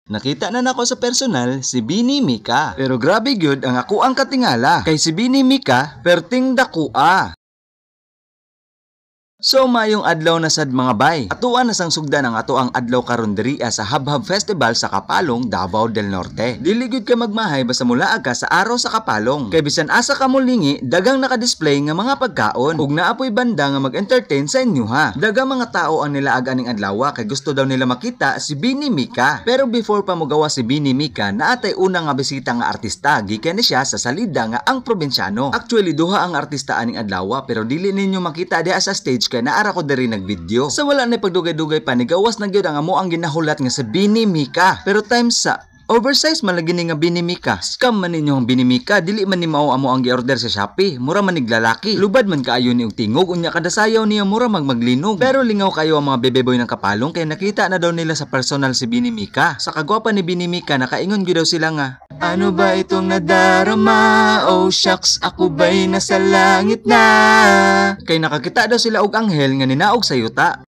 Nakita na nako sa personal si Bini Mika. Pero grabe gyud ang ako ang katingala kay si Bini Mika perting dakua. So mayong adlaw na sad mga bay. Atuan na sang sugdan ang ato ang adlaw karon diriya sa Habhab Festival sa Kapalong, Davao del Norte. Dili gyud ka magmahay basta mulaag ka sa araw sa Kapalong. Kay bisan asa ka molingi, dagang naka-display nga mga pagkaon ug naapoy banda nga mag-entertain sa inyo ha. Dagang mga tao ang nilaag aning adlaw kay gusto daw nila makita si Bini Mika. Pero before pa mo gawa si Bini Mika, naatay una nga bisita nga artista gikan ni siya sa salida nga ang probinsyano. Actually duha ang artista aning adlaw pero dili ninyo makita diha sa stage kay naara ko diri nagvideo. Sa wala na pagdugay-dugay pa ni gawas na gyud ang amo ang ginahulat nga sa Bini Mika. Pero times sa oversize man lagi ni nga Bini Mika. Scam man ninyo ang Bini Mika, dili man ni mao amo ang gi-order sa Shopee. Mura man niglalaki. Lubad man kaayo ni og tingog unya kada sayaw niya mura maglinog. Pero lingaw kayo ang mga bebeboy ng Kapalong kay nakita na daw nila sa personal si Bini Mika. Sa kagwapa ni Bini Mika nakaingon gyud daw sila nga, ano ba itong nadarama? Oh shucks, ako ba'y nasa langit na? Kay nakakita daw sila og anghel nga ninaog sa yuta.